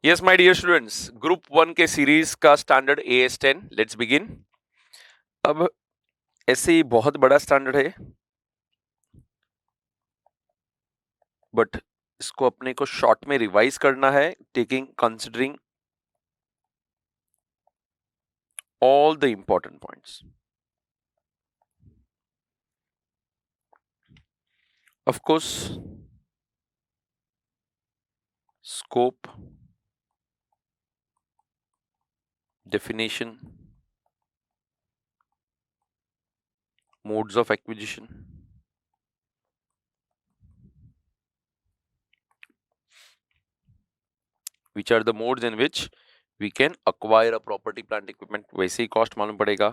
Yes my dear students, group 1 के series का standard AS10 let's begin. अब ऐसे ही बहुत बड़ा स्टैंडर्ड है, बट इसको अपने को शॉर्ट में रिवाइज करना है, taking considering all the important points. Of course scope, definition, modes of acquisition, which are the modes in which we can acquire a property plant equipment, वैसे ही कॉस्ट मालूम पड़ेगा।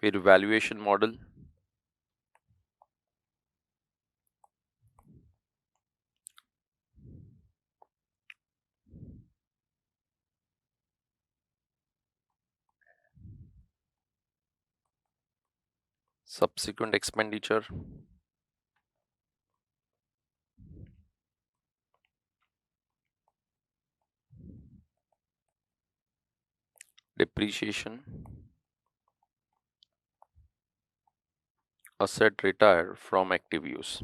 फिर valuation model, subsequent expenditure, depreciation, asset retire from active use।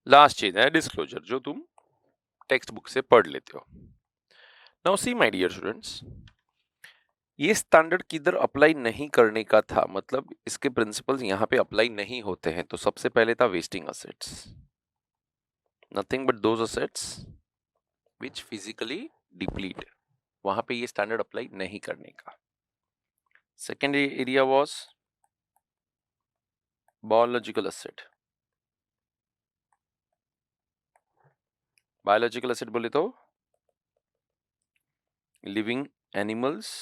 Last चीज है disclosure, जो तुम text book से पढ़ लेते हो। Now see my dear students, ये स्टैंडर्ड किधर अप्लाई नहीं करने का था, मतलब इसके प्रिंसिपल्स यहाँ पे अप्लाई नहीं होते हैं। तो सबसे पहले था wasting assets, nothing but those assets which physically deplete, वहां पे ये स्टैंडर्ड अप्लाई नहीं करने का। Second area was biological asset. Biological asset बोले तो living animals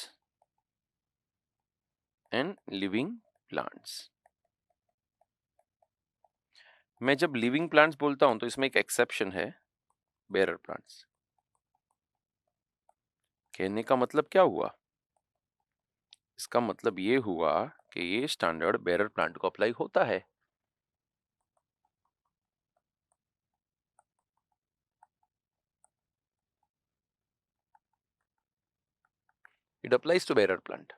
and living plants. मैं जब लिविंग प्लांट्स बोलता हूं तो इसमें एक एक्सेप्शन है, बेरर प्लांट्स। कहने का मतलब क्या हुआ? इसका मतलब ये हुआ कि ये स्टैंडर्ड बेरर प्लांट को अप्लाई होता है। It applies to bearer plant.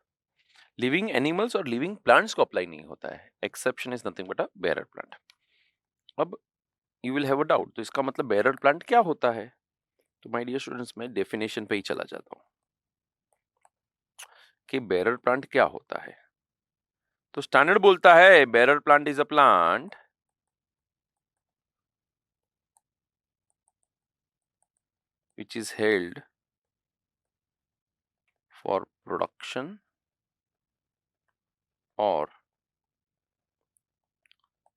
Living animals और लिविंग प्लांट्स को अप्लाई नहीं होता है। Exception is nothing but a bearer plant. अब you will have a doubt, तो इसका मतलब बेरर प्लांट क्या होता है? तो माय डियर स्टूडेंट्स, मैं डेफिनेशन पे ही चला जाता हूं कि बेरर प्लांट क्या होता है। तो स्टैंडर्ड बोलता है bearer plant is a plant which is held for production or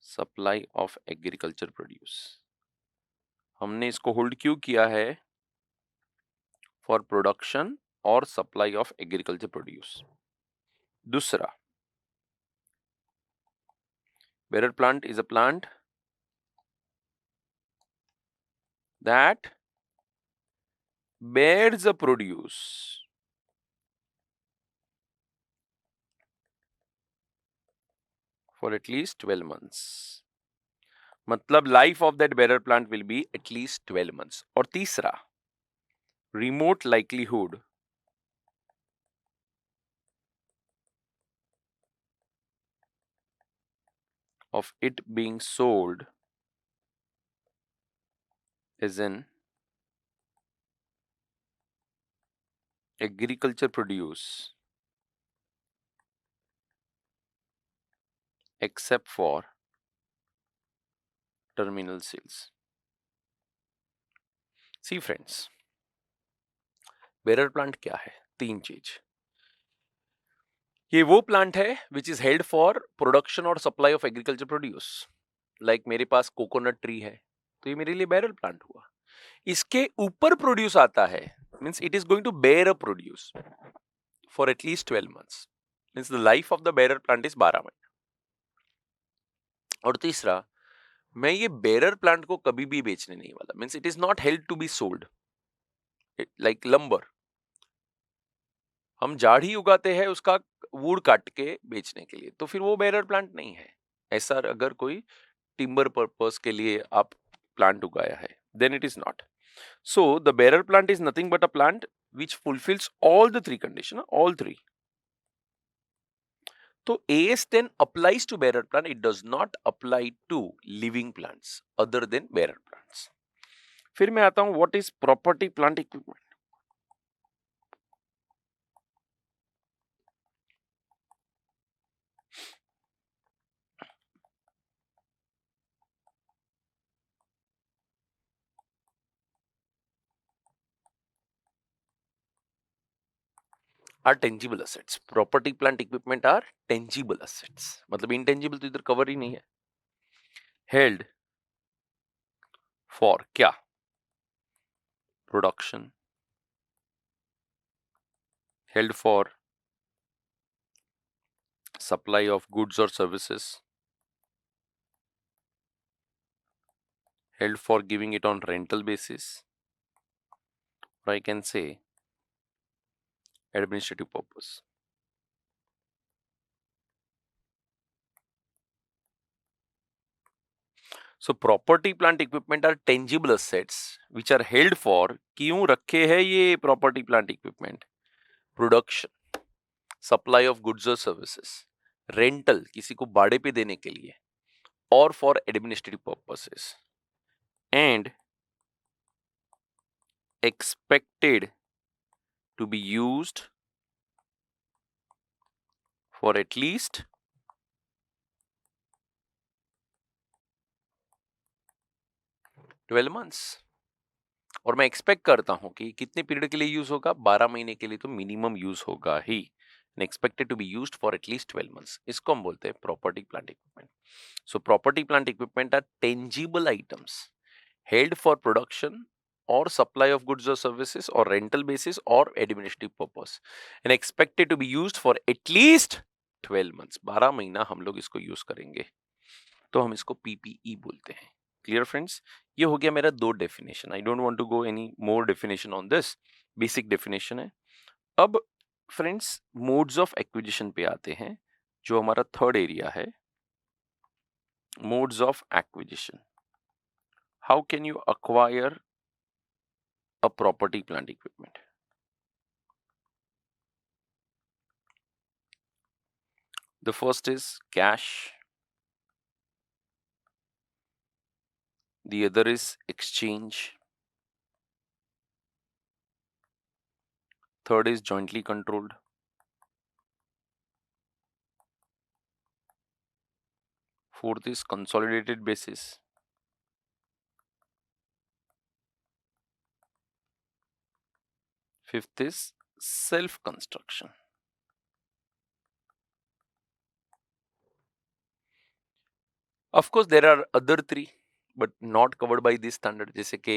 supply of agriculture produce। हमने इसको होल्ड क्यों किया है? फॉर प्रोडक्शन और सप्लाई ऑफ एग्रीकल्चर प्रोड्यूस। दूसरा, bearer plant is a plant that bears the produce for at least 12 months। मतलब life of that bearer plant will be eight least 12 months. और तीसरा, remote likelihood of it being sold as an agriculture produce except for terminal sales। See friends, bearer plant क्या है? तीन चीज। ये वो plant है which is held for production और supply of agriculture produce. Like मेरे पास कोकोनट ट्री है, तो ये मेरे लिए बेरर प्लांट हुआ। इसके ऊपर प्रोड्यूस आता है, means it is going to bear a produce for at least 12 months, means the life of the bearer plant is 12 महीने। और तीसरा, मैं ये बेरर प्लांट को कभी भी बेचने नहीं वाला, means it is not held to be sold like lumber. हम झाड़ी उगाते हैं उसका वुड काट के बेचने के लिए, तो फिर वो बेरर प्लांट नहीं है। ऐसा अगर कोई टिम्बर पर्पस के लिए आप प्लांट उगाया है, then it is not. So the bearer plant is nothing but a plant which fulfills all the three conditions, all three. So AS10 applies to bearer plant, it does not apply to living plants other than bearer plants. फिर मैं आता हूं what is property plant equipment. Are tangible assets. Property plant equipment are tangible assets. मतलब intangible तो इधर cover ही नहीं है. Held for क्या? Production. Held for supply of goods or services. Held for giving it on rental basis. Or I can say administrative purpose. So property plant equipment are tangible assets which are held for. क्यों रखे हैं ये property plant equipment? Production, supply of goods or services, rental किसी को भाड़े पे देने के लिए, or for administrative purposes, and expected to be used for at least 12 months. और मैं एक्सपेक्ट करता हूं कि कितने पीरियड के लिए यूज होगा, 12 महीने के लिए तो मिनिमम यूज होगा ही, and expected to be used for at least 12 months. इसको हम बोलते हैं property plant equipment. So property plant equipment are tangible items held for production or supply of goods or services or rental basis or administrative purpose and expected to be used for at least 12 months. 12 महीना हम लोग इसको use करेंगे, तो हम इसको PPE बोलते हैं. Clear friends? ये हो गया मेरा दो definition. I don't want to go any more definition on this. Basic definition है. अब फ्रेंड्स मोड्स ऑफ एक्विजिशन पे आते हैं, जो हमारा थर्ड एरिया है. Modes of acquisition. How can you acquire a property plant equipment? The first is cash, the other is exchange, third is jointly controlled, fourth is consolidated basis, fifth is self construction. Of course there are other three but not covered by this standard, जैसे कि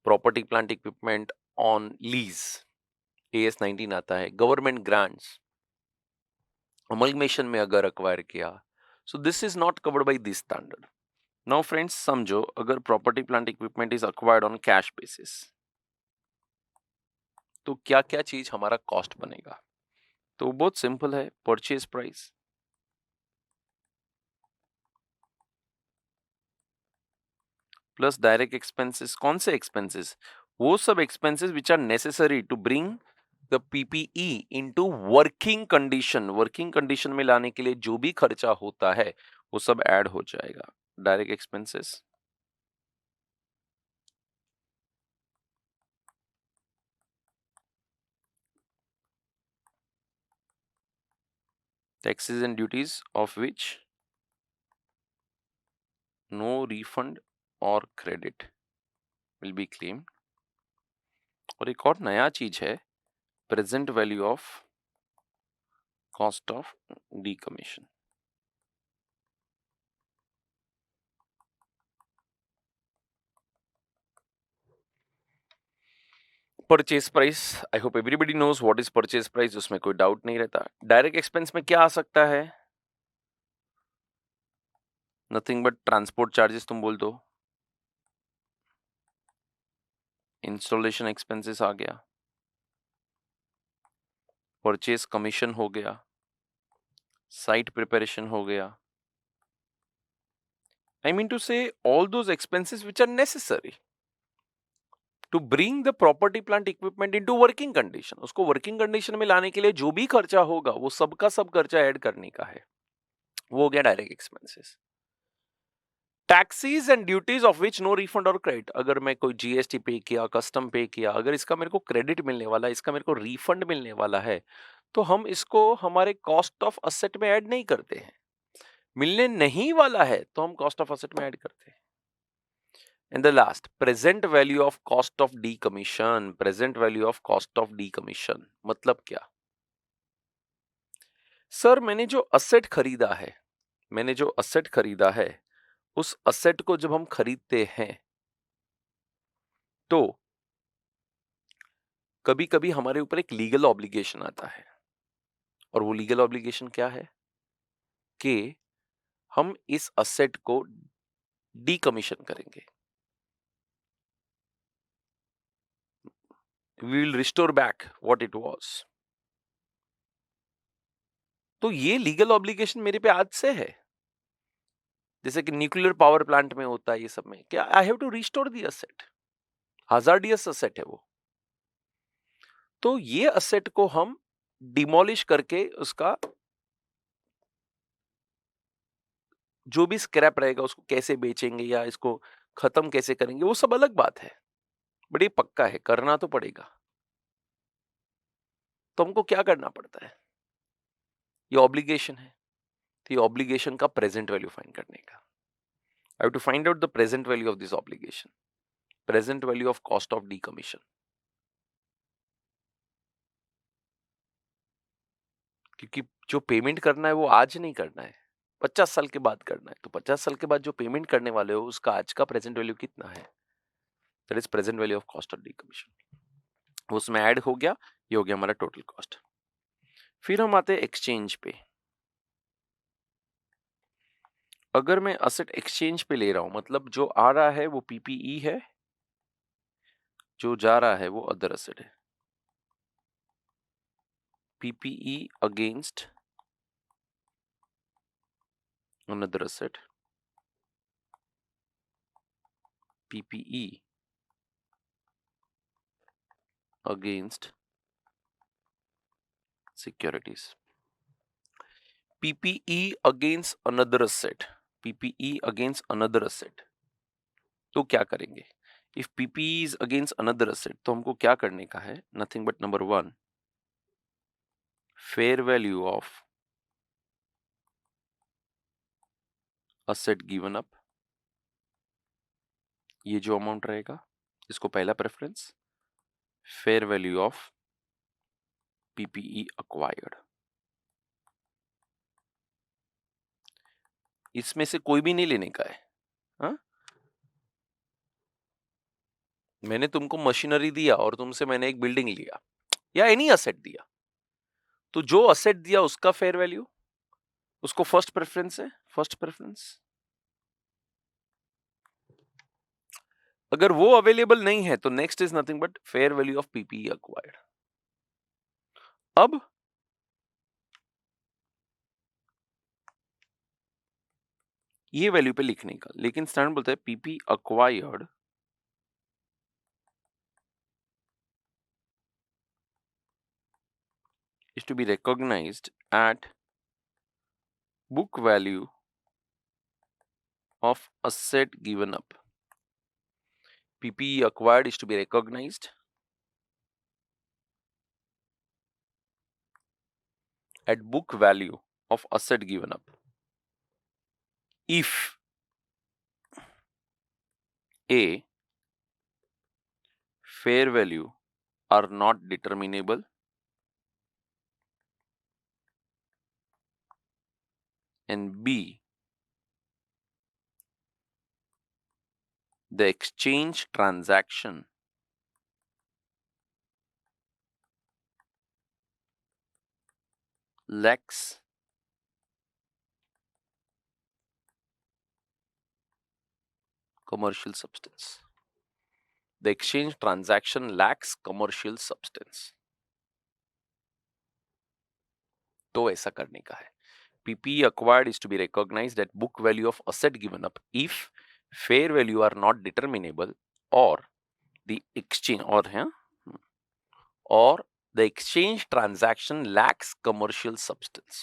property plant equipment on lease, AS19 आता है. Government grants, amalgamation में अगर acquire किया, so this is not covered by this standard. Now friends समझो, अगर property plant equipment is acquired on cash basis, तो क्या क्या चीज हमारा कॉस्ट बनेगा? तो बहुत सिंपल है. Purchase price plus direct expenses. कौन से एक्सपेंसेस? वो सब expenses which are necessary to bring the PPE into working condition. Working condition में लाने के लिए जो भी खर्चा होता है वो सब ऐड हो जाएगा. Direct expenses, taxes and duties of which no refund or credit will be claimed. और एक और नया चीज है, present value of cost of decommission. Purchase price, I hope everybody knows what is purchase price, उसमें कोई डाउट नहीं रहता. डायरेक्ट एक्सपेंस में क्या आ सकता है? नथिंग बट ट्रांसपोर्ट चार्जेस तुम बोल दो, इंस्टॉलेशन एक्सपेंसेस आ गया, परचेज कमीशन हो गया, साइट प्रिपरेशन हो गया, I mean to say all those expenses which are necessary to bring the property plant equipment into working condition. उसको working condition में लाने के लिए जो भी खर्चा होगा वो सबका सब खर्चा ऐड करने का है, वो हो गया direct expenses. Taxes and duties of which no refund और क्रेडिट. अगर मैं कोई जीएसटी पे किया, कस्टम पे किया, अगर इसका मेरे को क्रेडिट मिलने वाला है, इसका मेरे को रिफंड मिलने वाला है, तो हम इसको हमारे कॉस्ट ऑफ असेट में ऐड नहीं करते हैं. मिलने नहीं वाला है तो हम कॉस्ट ऑफ असेट में ऐड करते हैं. And the last, present value of cost of decommission. Present value of cost of decommission मतलब क्या? सर मैंने जो असेट खरीदा है, उस असेट को जब हम खरीदते हैं तो कभी कभी हमारे ऊपर एक लीगल ऑब्लिगेशन आता है. और वो लीगल ऑब्लिगेशन क्या है कि हम इस असेट को डीकमीशन करेंगे. We will restore back what it was. तो ये लीगल ऑब्लिगेशन मेरे पे आज से है. जैसे कि न्यूक्लियर पावर प्लांट में होता है, ये सब में क्या I have to restore the asset. Hazardous asset है वो. तो ये असेट को हम डिमोलिश करके उसका जो भी स्क्रैप रहेगा उसको कैसे बेचेंगे या इसको खत्म कैसे करेंगे वो सब अलग बात है, बट ये पक्का है करना तो पड़ेगा. तो हमको क्या करना पड़ता है, ये ऑब्लिगेशन है तो ये ऑब्लिगेशन का प्रेजेंट वैल्यू फाइंड करने का. I have to find out the present value of this obligation, present value of cost of decommission. क्योंकि जो पेमेंट करना है वो आज नहीं करना है, 50 साल के बाद करना है. तो 50 साल के बाद जो पेमेंट करने वाले हो उसका आज का प्रेजेंट वैल्यू कितना है, that is present value of cost of decommission. उसमें ऐड हो गया, ये हो गया हमारा टोटल कॉस्ट. फिर हम आते हैं एक्सचेंज पे. अगर मैं असेट एक्सचेंज पे ले रहा हूं, मतलब जो आ रहा है वो पीपीई है, जो जा रहा है वो अदर असेट है. PPE against another asset, PPE against securities. PPE against another asset, PPE against another asset. तो क्या करेंगे? If PPE is against another asset, तो हमको क्या करने का है? Nothing but number 1, fair value of asset given up. ये जो अमाउंट रहेगा इसको पहला preference, fair value of PPE acquired. इसमें से कोई भी नहीं लेने का है. हाँ, मैंने तुमको मशीनरी दिया और तुमसे मैंने एक बिल्डिंग लिया या एनी असेट दिया, तो जो असेट दिया उसका फेयर वैल्यू, उसको फर्स्ट प्रेफरेंस है, फर्स्ट प्रेफरेंस. अगर वो अवेलेबल नहीं है तो next is nothing but fair value of PPE acquired. अब ये वैल्यू पे लिखने का, लेकिन स्टैंडर्ड बोलता है PP acquired is to be recognized at book value of asset given up. PPE acquired is to be recognized at book value of asset given up if A, fair value are not determinable, and B, the exchange transaction lacks commercial substance. The exchange transaction lacks commercial substance. तो ऐसा करने का है. PPE acquired is to be recognized at book value of asset given up if fair value are not determinable or the exchange or the exchange transaction lacks commercial substance.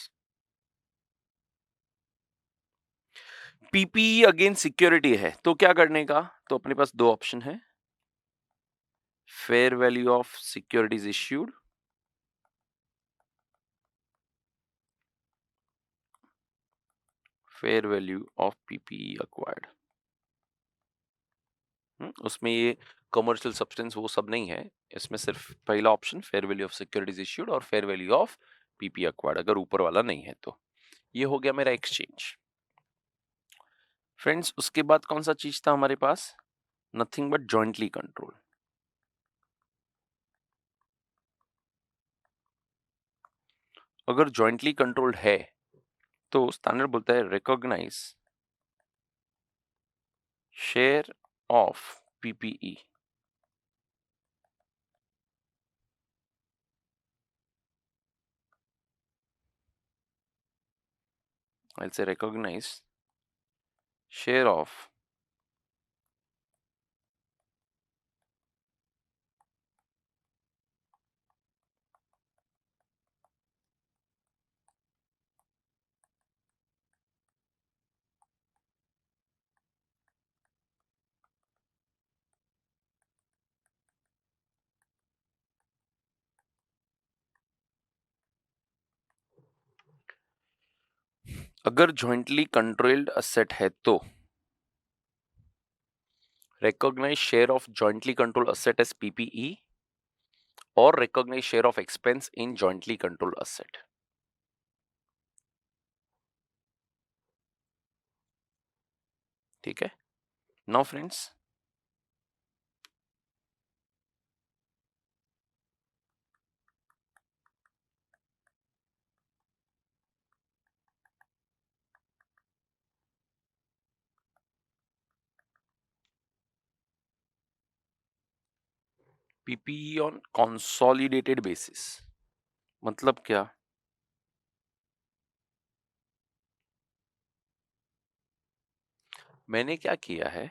PPE again security है तो क्या करने का, तो अपने पास दो option है, fair value of securities issued fair value of PPE acquired. उसमें ये कमर्शियल सब्सटेंस वो सब नहीं है, इसमें सिर्फ पहला option fair value of securities issued और fair value of PPE acquired, अगर ऊपर वाला नहीं है तो ये हो गया मेरा एक्सचेंज। फ्रेंड्स उसके बाद कौन सा चीज था हमारे पास, नथिंग बट जॉइंटली कंट्रोल। अगर जॉइंटली कंट्रोल्ड है तो स्टैंडर्ड बोलता है recognise share of PPE I'll say recognize share of अगर जॉइंटली कंट्रोल्ड असेट है तो recognize share of jointly controlled asset as PPE or recognize share of expense in jointly controlled asset. ठीक है, now friends PPE on consolidated basis मतलब क्या, मैंने क्या किया है,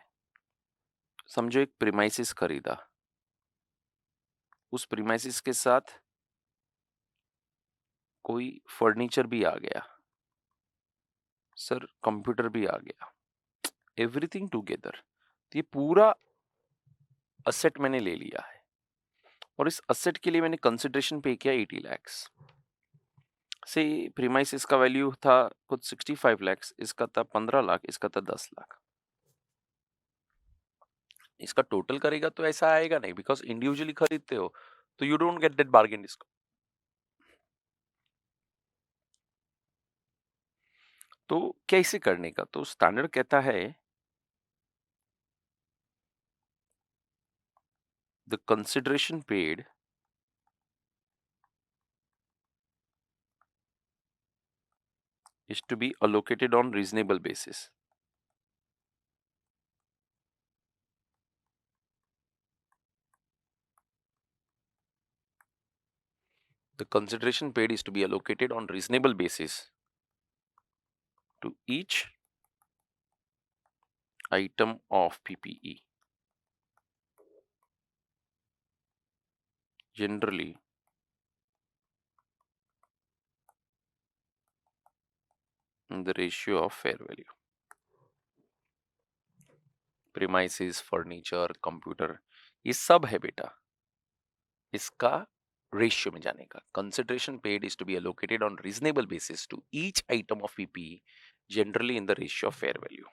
समझो एक प्रीमाइसिस खरीदा, उस प्रीमाइसिस के साथ कोई फर्नीचर भी आ गया, सर कंप्यूटर भी आ गया, एवरीथिंग टुगेदर, तो ये पूरा असेट मैंने ले लिया है और इस असेट के लिए मैंने कंसिडरेशन पे किया 80 lakhs से, प्रीमाइसिस का वैल्यू था कुछ 65 lakhs, इसका था 15 लाख, इसका था 10 लाख। इसका टोटल करेगा तो ऐसा आएगा नहीं, बिकॉज इंडिविजुअली खरीदते हो तो you don't get that bargain discount. तो कैसे करने का, तो स्टैंडर्ड कहता है the consideration paid is to be allocated on reasonable basis. The consideration paid is to be allocated on reasonable basis to each item of PPE. Generally, in the ratio of fair value. Premises, furniture, computer, ये सब है बेटा, इसका ratio में जाने का। Consideration paid is to be allocated on reasonable basis to each item of PPE, generally in the ratio of fair value.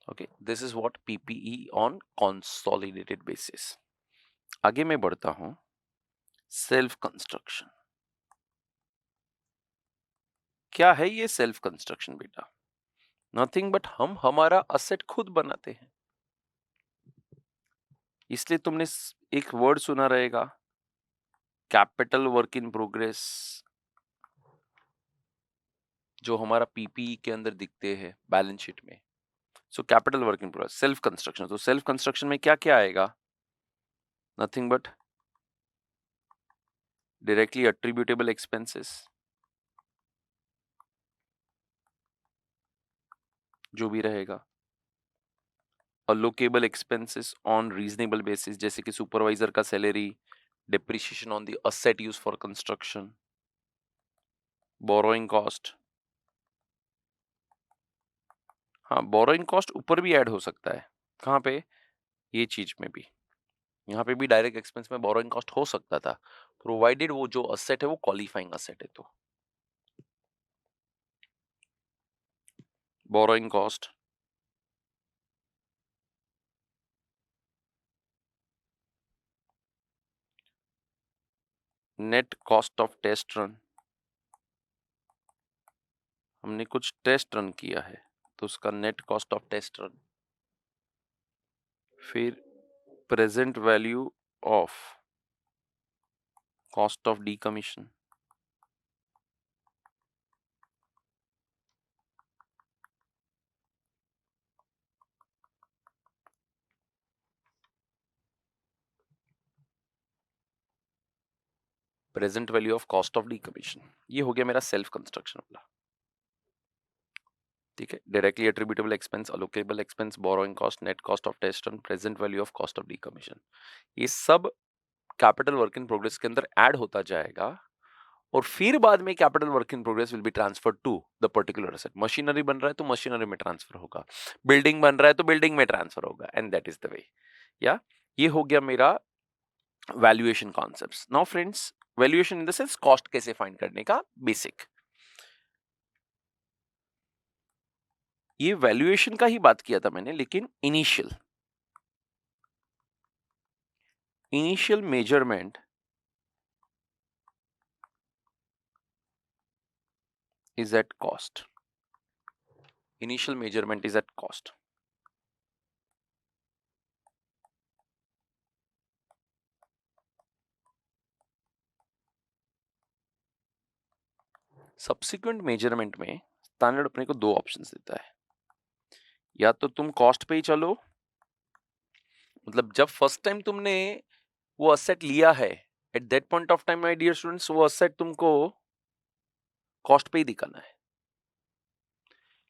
Okay, this is what PPE on consolidated basis. आगे मैं बढ़ता हूं, सेल्फ कंस्ट्रक्शन। क्या है ये self construction बेटा, nothing but हम हमारा असेट खुद बनाते हैं। इसलिए तुमने एक वर्ड सुना रहेगा, कैपिटल वर्क इन प्रोग्रेस, जो हमारा पीपीई के अंदर दिखते हैं बैलेंस शीट में। So capital work in progress, self construction. तो सेल्फ कंस्ट्रक्शन में क्या क्या आएगा, नथिंग बट डायरेक्टली अट्रीब्यूटेबल एक्सपेंसेस, जो भी रहेगा, अलोकेबल एक्सपेंसेस ऑन रीजनेबल बेसिस जैसे कि सुपरवाइजर का salary, depreciation on the asset used for construction, borrowing cost। हाँ, borrowing cost ऊपर भी ऐड हो सकता है। कहाँ पे? ये चीज में भी, यहाँ पे भी डायरेक्ट एक्सपेंस में borrowing cost हो सकता था, प्रोवाइडेड वो जो असेट है वो क्वालिफाइंग असेट है तो। borrowing cost, net cost of test run, हमने कुछ टेस्ट रन किया है तो उसका net cost of test run. फिर present value of cost of decommission, present value of cost of decommission. ये हो गया मेरा सेल्फ कंस्ट्रक्शन वाला, ठीक है। Directly attributable expense, allocable expense, borrowing cost, net cost of test run, present value of cost of decommission, ये सब capital work in progress के अंदर ऐड होता जाएगा और फिर बाद में capital work in progress will be transferred to the particular asset. Machinery बन रहा है तो मशीनरी में ट्रांसफर होगा, बिल्डिंग बन रहा है तो बिल्डिंग में ट्रांसफर होगा, and that is the way. या ये हो गया मेरा valuation concepts. Now friends, valuation in the sense cost कैसे फाइंड करने का बेसिक। ये वैल्यूएशन का ही बात किया था मैंने, लेकिन initial measurement is at cost. Initial measurement is at cost. Subsequent measurement में स्टैंडर्ड अपने को दो ऑप्शंस देता है, या तो तुम कॉस्ट पे ही चलो, मतलब जब फर्स्ट टाइम तुमने वो असेट लिया है at that point of time my dear students, वो असेट तुमको कॉस्ट पे ही दिखाना है,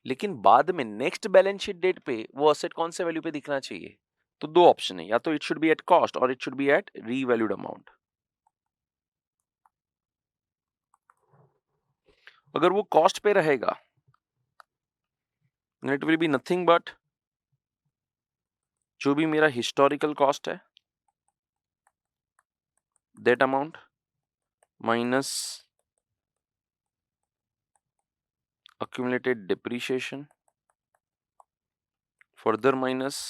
लेकिन बाद में नेक्स्ट बैलेंस शीट डेट पे वो असेट कौन से वैल्यू पे दिखना चाहिए। तो दो ऑप्शन है, या तो it should be at cost और it should be at revalued amount. अगर वो कॉस्ट पे रहेगा it will be nothing but जो भी मेरा हिस्टोरिकल कॉस्ट है that amount minus accumulated depreciation, further minus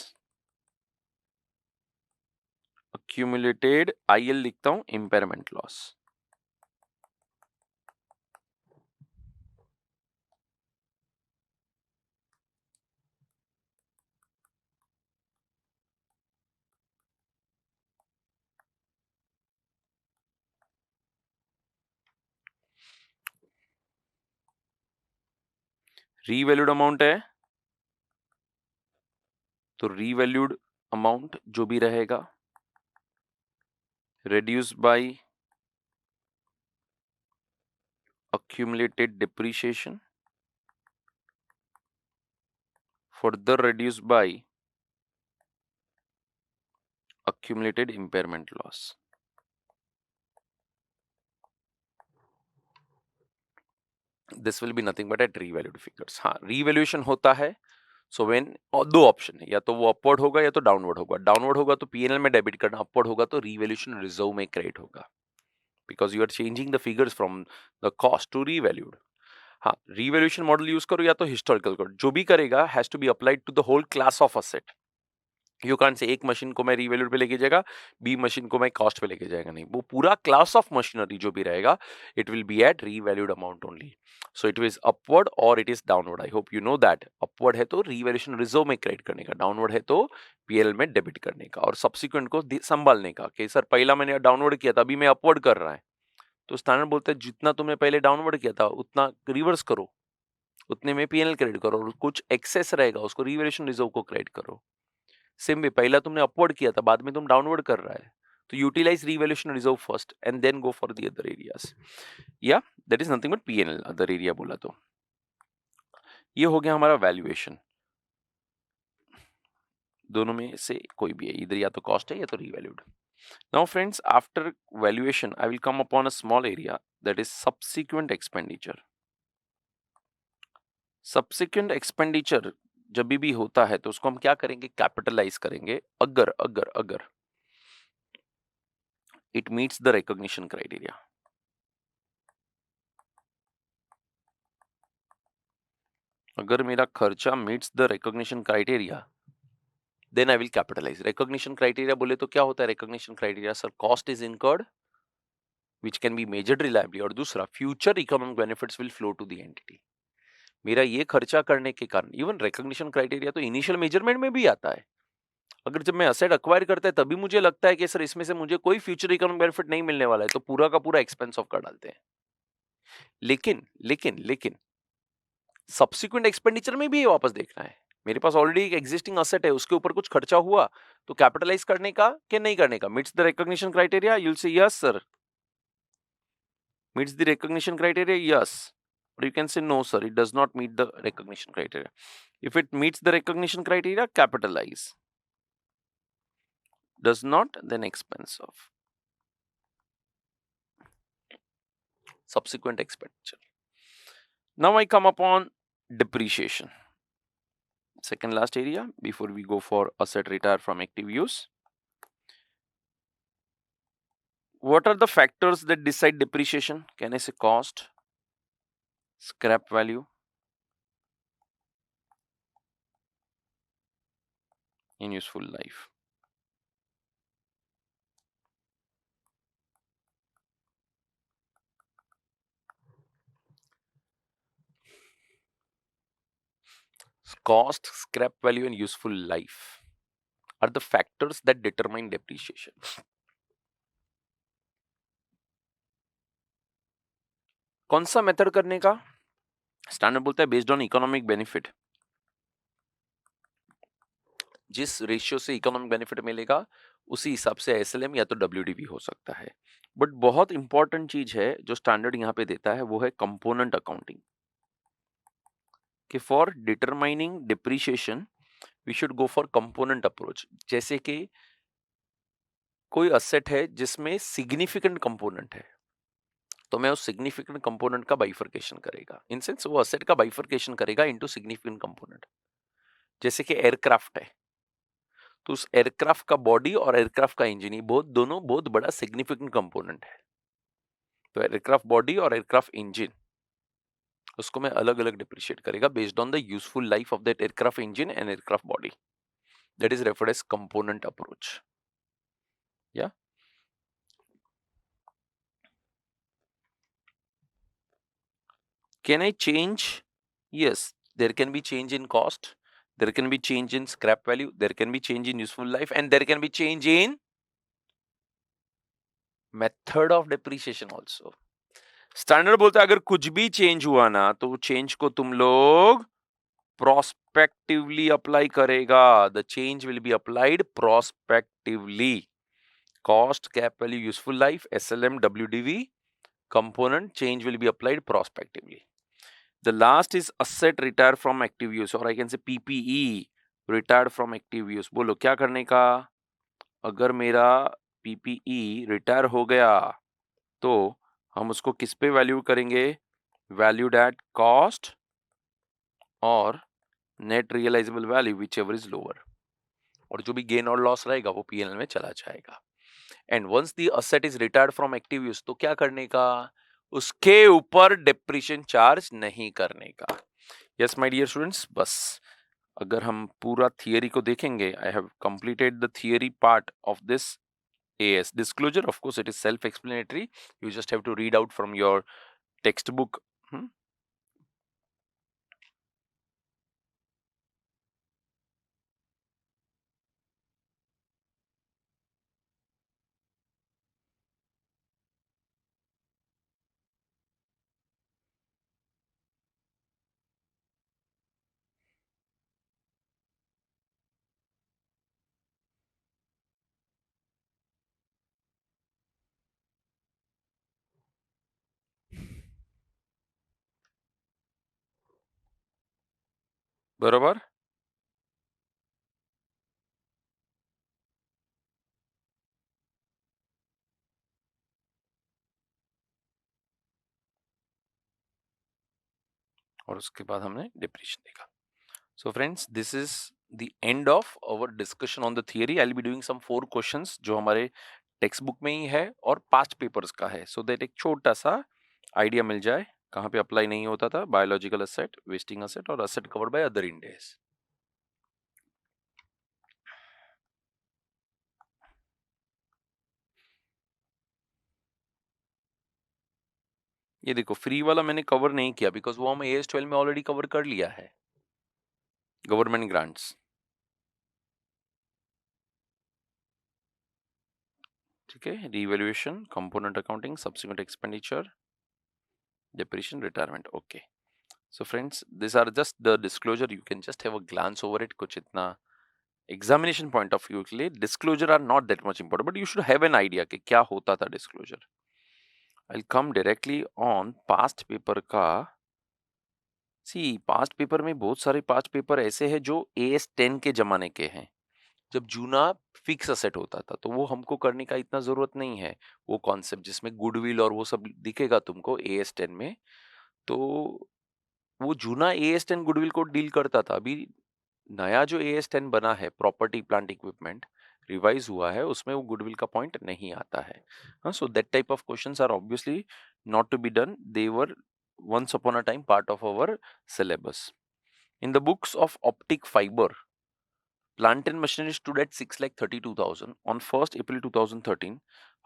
accumulated IL लिखता हूं impairment loss। रीवैल्यूड अमाउंट है तो रीवैल्यूड अमाउंट जो भी रहेगा reduced by accumulated depreciation, further reduced by accumulated impairment loss। This will be nothing but at revalued figures। हाँ, revaluation होता है सो व्हेन, और दो ऑप्शन है, या तो वो अपवर्ड होगा या तो डाउनवर्ड होगा। डाउनवर्ड होगा तो पीएनएल में डेबिट करना, अपवर्ड होगा तो रीवैल्यूएशन रिजर्व में क्रेडिट होगा, because you are changing the figures from the cost to revalued. हाँ, रीवैल्यूएशन मॉडल यूज करो या तो हिस्टोरिकल करो, जो भी करेगा has to be applied to the whole class of asset. You can't say एक मशीन को मैं रीवैल्यूड पे लेके जाएगा, बी मशीन को मैं कॉस्ट पे लेके जाएगा, नहीं, वो पूरा क्लास ऑफ मशीनरी जो भी रहेगा it will be at revalued amount only. So it is upward और it is downward. I hope you know that upward है तो रीवैल्यूएशन रिजर्व में क्रेडिट करने का, डाउनवर्ड है तो पीएल में डेबिट करने का, और सब्सिक्वेंट को संभालने का कि सर पहला मैंने डाउनवर्ड किया था अभी मैं अपवर्ड कर रहा है, तो स्टैंडर्ड बोलते हैं जितना तुमने पहले डाउनवर्ड किया था उतना रिवर्स करो, उतने में पीएनएल क्रेडिट करो, और कुछ एक्सेस रहेगा उसको रीवैल्यूएशन रिजर्व को क्रेडिट करो। सेम वे पहला तुमने अपवर्ड किया था बाद में तुम डाउनवर्ड कर रहा है तो utilise revaluation reserve first and then go for the other areas. या that is nothing but PNL, other area बोला तो। ये हो गया हमारा वैल्यूएशन। दोनों में से कोई भी है, इधर या तो कॉस्ट है या तो revalued. Now friends, after valuation I will come upon a small area that is subsequent expenditure. Subsequent expenditure जब भी होता है तो उसको हम क्या करेंगे, कैपिटलाइज करेंगे, अगर अगर अगर it meets the recognition criteria. अगर मेरा खर्चा meets the recognition criteria then I will capitalise. Recognition criteria बोले तो क्या होता है recognition criteria? Sir, cost is incurred which can be measured reliably, और दूसरा future economic benefits will flow to the entity. मेरा ये खर्चा करने के कारण, इवन रिकॉग्निशन क्राइटेरिया तो इनिशियल मेजरमेंट में भी आता है। अगर जब मैं असेट अक्वायर करता है तभी मुझे लगता है कि सर इसमें से मुझे कोई फ्यूचर इकोनॉमिक बेनिफिट नहीं मिलने वाला है, तो पूरा का पूरा एक्सपेंस ऑफ कर डालते हैं। लेकिन लेकिन लेकिन सब्सिक्वेंट एक्सपेंडिचर में भी ये वापस देखना है। मेरे पास ऑलरेडी एक एग्जिस्टिंग असेट है, उसके ऊपर कुछ खर्चा हुआ तो कैपिटलाइज करने का कि नहीं करने का? Meets the recognition criteria, you will say yes sir. Meets the recognition criteria, yes. Or you can say no sir, it does not meet the recognition criteria. If it meets the recognition criteria, capitalize. Does not, then expense of subsequent expenditure. Now I come upon depreciation, second last area before we go for asset retire from active use. What are the factors that decide depreciation? Can I say cost, scrap value, in useful life? Cost, scrap value, and useful life are the factors that determine depreciation. कौन सा method करने का? Standard बोलता है based on economic benefit. जिस ratio से economic benefit मिलेगा उसी हिसाब से एसएलएम या तो डब्ल्यूडीवी हो सकता है। बट बहुत इंपॉर्टेंट चीज है जो स्टैंडर्ड यहाँ पे देता है, वो है कंपोनेंट अकाउंटिंग। कि for determining depreciation we should go for component approach. जैसे कि कोई असेट है जिसमें सिग्निफिकेंट कंपोनेंट है, तो मैं उस सिग्निफिकेंट कंपोनेंट का बाइफर्केशन करेगा, इन सेंस वो असेट का बाइफर्केशन करेगा इनटू सिग्निफिकेंट कंपोनेंट। जैसे कि एयरक्राफ्ट है, तो उस एयरक्राफ्ट का बॉडी और एयरक्राफ्ट का इंजन बहुत दोनों बहुत बड़ा सिग्निफिकेंट कंपोनेंट है। तो एयरक्राफ्ट बॉडी और एयरक्राफ्ट इंजन, उसको मैं अलग अलग डिप्रिशिएट करेगा based on the useful life of that aircraft engine and aircraft body. That is referred as component approach. या can I change? Yes, there can be change in cost, there can be change in scrap value, there can be change in useful life, and there can be change in method of depreciation also. Standard बोलता है अगर कुछ भी change हुआ ना तो change को तुम लोग प्रोस्पेक्टिवली अप्लाई करेगा। The change will be applied prospectively. Cost, cap value, useful life, SLM, WDV, component change will be applied prospectively. The last is asset retire from active use, or I can say PPE, retired from active use. बोलो क्या करने का? अगर मेरा PPE retire हो गया तो हम उसको किस पे वैल्यू करेंगे? वैल्यूड एट कॉस्ट और net realisable value whichever is lower, और जो भी गेन और लॉस रहेगा वो पीएनएल में चला जाएगा। And once the asset is retired from active use, तो क्या करने का? उसके ऊपर डेप्रिशिएशन चार्ज नहीं करने का। यस माय डियर स्टूडेंट्स, बस अगर हम पूरा थियरी को देखेंगे, I have completed the theory part of this AS disclosure. Of course it is self explanatory, you just have to read out from your textbook. बरोबर? और उसके बाद हमने डिप्रीशिएशन देखा. So friends, this is the end of our discussion on the theory. I'll be doing some 4 questions जो हमारे text book में ही है और पास्ट पेपर्स का है, so that एक छोटा सा आइडिया मिल जाए कहाँ पे अप्लाई नहीं होता था. बायोलॉजिकल असेट, वेस्टिंग असेट और asset covered by other Ind AS. ये देखो, फ्री वाला मैंने कवर नहीं किया बिकॉज वो हम AS12 में ऑलरेडी कवर कर लिया है. गवर्नमेंट ग्रांट्स, ठीक है. Revaluation, component accounting, subsequent expenditure, depreciation, retirement. Okay, so friends, these are just the disclosure. You can just have a glance over it. कुछ इतना एग्जामिनेशन पॉइंट ऑफ व्यू के लिए disclosure are not that much important, but you should have an idea कि क्या होता था disclosure. I come directly on past paper का. See, past paper में बहुत सारे पास्ट पेपर ऐसे हैं जो AS10 के जमाने के हैं, जब जूना फिक्स असेट होता था, तो वो हमको करने का इतना जरूरत नहीं है. वो कॉन्सेप्ट जिसमें गुडविल और वो सब दिखेगा तुमको AS10 में, तो वो जूना AS10 गुडविल को डील करता था. अभी नया जो AS10 बना है, प्रॉपर्टी प्लांट इक्विपमेंट रिवाइज हुआ है, उसमें वो गुडविल का पॉइंट नहीं आता है. So that type of questions are obviously not to be done. They were once upon a time part of our syllabus. In the books of optic fiber, plant and machinery stood at 6,32,000 on 1st April 2013.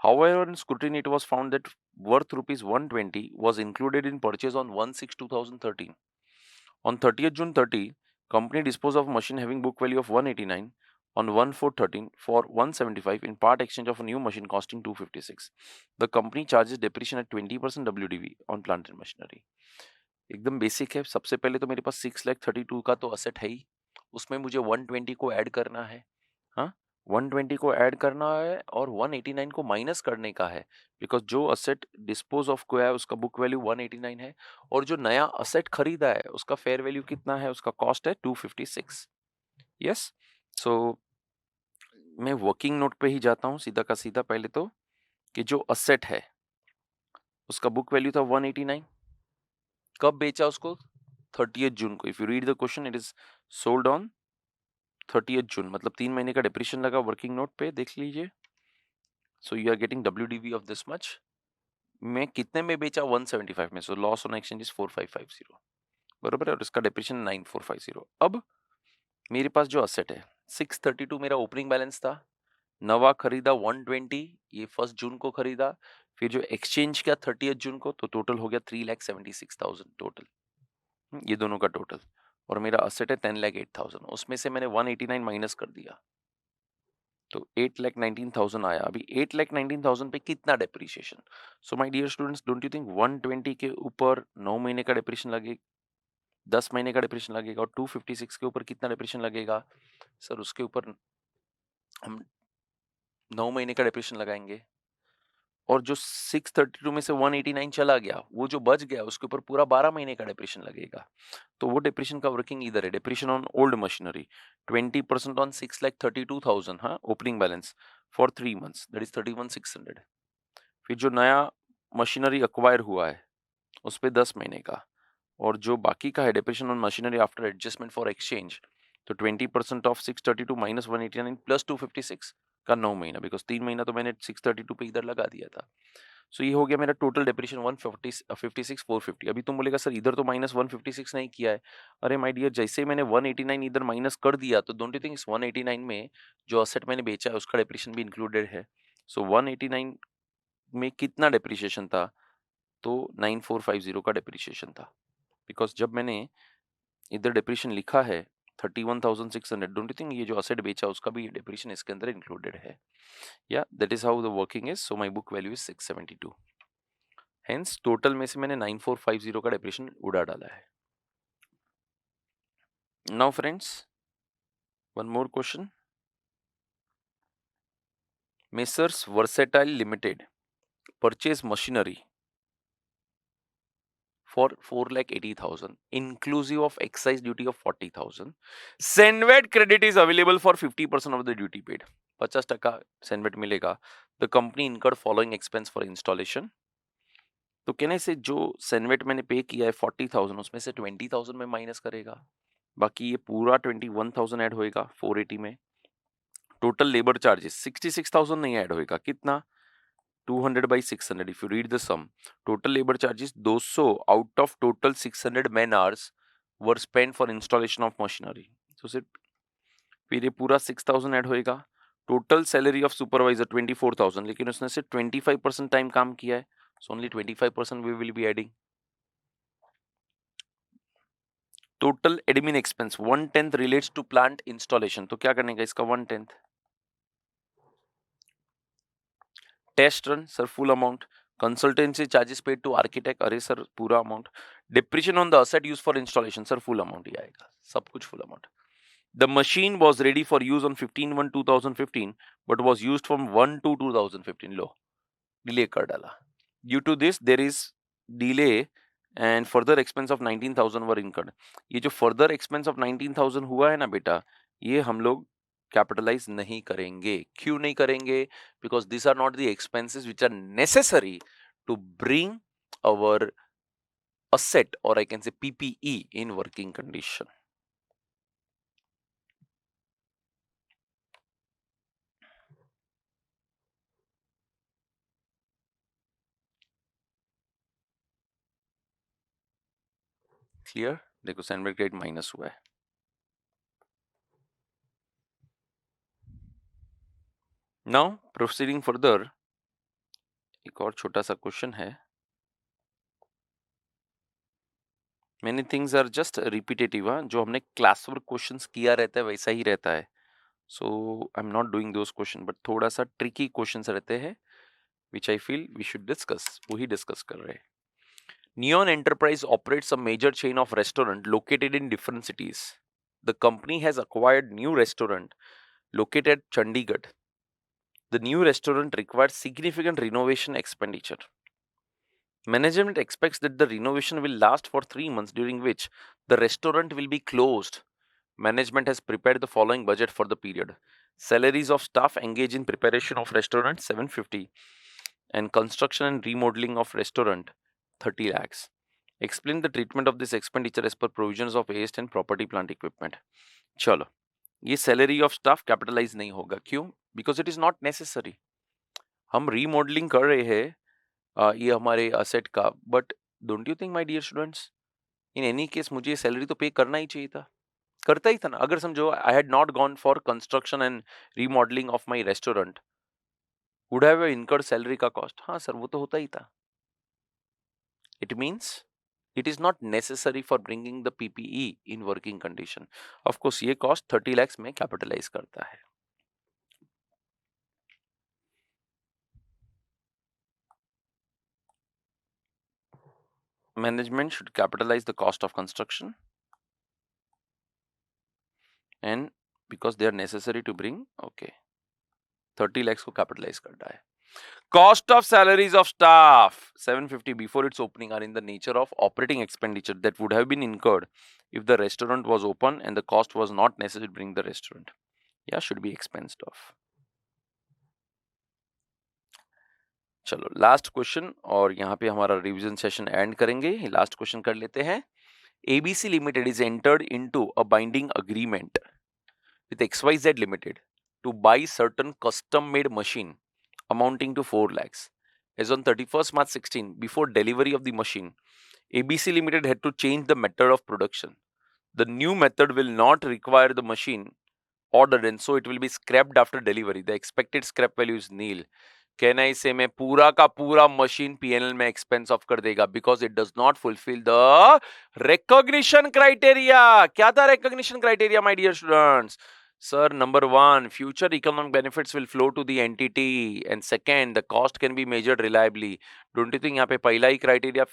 However, in scrutiny, it was found that worth rupees 120 was included in purchase on 1/6/2013. On 30th June 30, company disposed of machine having book value of 189 on 1/4/13 for 175 in part exchange of a new machine costing 256. The company charges depreciation at 20% WDV on plant and machinery. एकदम basic है. सबसे पहले तो मेरे पास 6,32,000 का तो asset है ही, उसमें मुझे 120 को ऐड करना है. हाँ, 120 को ऐड करना है और 189 को माइनस करने का है, बिकॉज जो असेट डिस्पोज ऑफ किया है उसका बुक वैल्यू 189 है, और जो नया असेट खरीदा है उसका फेयर वैल्यू कितना है, उसका कॉस्ट है 256. यस, सो मैं वर्किंग नोट पे ही जाता हूँ सीधा का सीधा. पहले तो कि जो असेट है उसका बुक वैल्यू था 189. कब बेचा उसको? 30th जून को. If you read the question, it is sold on 30th जून, मतलब 3 महीने का डिप्रेशन लगा वर्किंग नोट पे, देख लीजिए. So you are getting WDV of this much. मैं कितने में बेचा? 175 में. So loss on exchange is 4550, बरोबर है, और इसका डिप्रेशन 9450. अब मेरे पास जो असेट है 632 मेरा ओपनिंग बैलेंस था, नवा खरीदा 120, ये 1 जून को खरीदा, फिर जो एक्सचेंज किया 30th जून को, तो टोटल हो गया 3,76,000 टोटल. ये दोनों का टोटल. और मेरा असेट है 10,08,000. उसमें से मैंने 189 माइनस कर दिया, तो 8,19,000 आया. अभी 8,19,000 पे कितना depreciation? So my dear students, don't you think 120 के ऊपर 9 महीने का डेप्रिसिएशन लगेगा, 10 महीने का डेप्रिसिएशन लगेगा, और 256 के ऊपर कितना डेप्रिसिएशन लगेगा? सर उसके ऊपर हम 9 महीने का डेप्रिसिएशन लगाएंगे, और जो 632 में से 189 चला गया, वो जो बच गया उसके ऊपर पूरा 12 महीने का डेप्रिसिएशन लगेगा. तो वो डेप्रिसिएशन का वर्किंग इधर है. Depreciation on old machinery 20% on 6,32,000, हाँ, opening balance for 3 months, that is 31,600. फिर जो नया मशीनरी अक्वायर हुआ है उस पे 10 महीने का, और जो बाकी का है depreciation on machinery after adjustment for exchange, तो 20% ऑफ 632 माइनस 189 प्लस 256 का 9 महीना, बिकॉज 3 महीना तो मैंने 632 पे इधर लगा दिया था. सो ये हो गया मेरा टोटल डेप्रिसिएशन 156,450. अभी तुम बोलेगा सर इधर तो माइनस 156 नहीं किया है. अरे माय डियर, जैसे मैंने 189 इधर माइनस कर दिया, तो डोंट यू थिंक इस 189 में जो असेट मैंने बेचा है उसका डेप्रिसिएशन भी इंक्लूडेड है. सो 189 में कितना डेप्रिसिएशन था? तो 9450 का डेप्रिसिएशन था, बिकॉज जब मैंने इधर डेप्रिसिएशन लिखा है 31,600, डोंट यू थिंक ये जो असेट बेचा उसका भी डेप्रिसिएशन इसके अंदर इंक्लूडेड है. या that is how the working is. So my book value is 672. Hence total में से मैंने 9450 का डेप्रिसिएशन उड़ा डाला है. Now friends, one more question. Messrs versatile limited purchase machinery for 4,80,000 inclusive of excise duty of 40,000. Senvet credit is available for 50% of the duty paid. 50% Senvet मिलेगा. The company incurred following expense for installation. तो कहने से जो CENVAT मैंने पे किया है 40,000 उसमें से 20,000 में माइनस करेगा, बाकी ये पूरा 21,000 ऐड होएगा 480 में। टोटल लेबर चार्जेस 66,000 नहीं ऐड होएगा, कितना 200 by 600 if you read the sum, total labor charges 200 out of total 600 man hours were spent for installation of machinery, so सिर्फ फिर ये पूरा 6,000 ऐड होएगा। टोटल सैलरी ऑफ सुपरवाइजर 24,000, लेकिन उसने सिर्फ 25% टाइम काम किया है, so only 25% we will be adding। Total admin expense 1/10 relates to plant installation, तो क्या करने का इसका 1/10। Test run sir full amount, consultancy charges paid to architect, अरे सर पूरा अमाउंट, depreciation on the asset use for installation sir full amount ही आएगा, सब कुछ full amount. The machine was ready for use on 15/1/2015 but was used from 1/2/2015, लो delay कर डाला। Due to this there is delay and further expense of 19,000 were incurred. ये जो further expense of 19,000 हुआ है ना बेटा, ये हम लोग कैपिटलाइज नहीं करेंगे। क्यों नहीं करेंगे? Because this are not the expenses which are necessary to bring our asset or I can say PPE in working condition. Clear? देखो सैंडविच ग्रेड माइनस हुआ है। नाउ प्रोसीडिंग फर्दर, एक और छोटा सा क्वेश्चन है। Many things are just repetitive, जो हमने क्लास वर्क क्वेश्चंस किया रहता है वैसा ही रहता है, so I am not doing those question, but थोड़ा सा ट्रिकी क्वेश्चंस रहते हैं which I feel we should discuss, वही डिस्कस कर रहे हैं। Neon Enterprise operates a major chain of restaurant located in different cities. The company has acquired new restaurant located at Chandigarh. The new restaurant requires significant renovation expenditure. Management expects that the renovation will last for 3 months, during which the restaurant will be closed. Management has prepared the following budget for the period. Salaries of staff engaged in preparation of restaurant 750 and construction and remodeling of restaurant 30 lakhs. Explain the treatment of this expenditure as per provisions of AST and property plant equipment. चलो, ये salary of staff capitalise नहीं होगा, क्यों? Because it is not necessary. हम remodelling कर रहे हैं ये हमारे असेट का, but don't you think my dear students, in any case मुझे सैलरी तो पे करना ही चाहिए था, करता ही था ना। अगर समझो I had not gone for construction and remodelling of my restaurant, would have incurred salary का कॉस्ट, हाँ सर वो तो होता ही था। It means it is not necessary for bringing the PPE in working condition. Of course ये cost 30 lakhs में capitalize करता है। Management should capitalize the cost of construction and because they are necessary to bring, okay, 30 lakhs को capitalize करता है। Cost of salaries of staff 750 before its opening are in the nature of operating expenditure that would have been incurred if the restaurant was open and the cost was not necessary to bring the restaurant. Yeah, should be expensed off. चलो last question, और यहाँ पे हमारा revision session and करेंगे। Last question कर लेते हैं। ABC Limited is entered into a binding agreement with XYZ Limited to buy certain custom-made machine amounting to 4 lakhs. As on 31st March 16, before delivery of the machine, ABC Limited had to change the method of production. The new method will not require the machine ordered and so it will be scrapped after delivery. The expected scrap value is nil. कहना इसे में पूरा का पूरा machine PNL में expense off कर देगा because it does not fulfil the recognition criteria. क्या था recognition criteria my dear students? Sir number 1, future economic benefits will flow to the entity, and second, the cost can be measured reliably. Don't you think यहाँ पे पहला ही criteria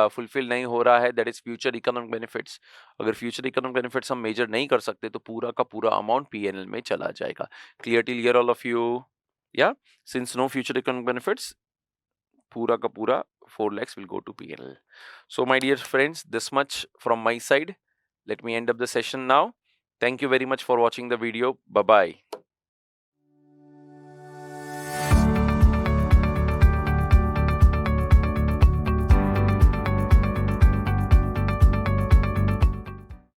fulfil नहीं हो रहा है, that is future economic benefits. अगर future economic benefits हम major नहीं कर सकते तो पूरा का पूरा अमाउंट पीएनएल में चला जाएगा। Clear till here all of you? Yeah, since no future economic benefits, pura ka pura 4 lakhs will go to PNL. So my dear friends, this much from my side. Let me end up the session now. Thank you very much for watching the video. Bye bye.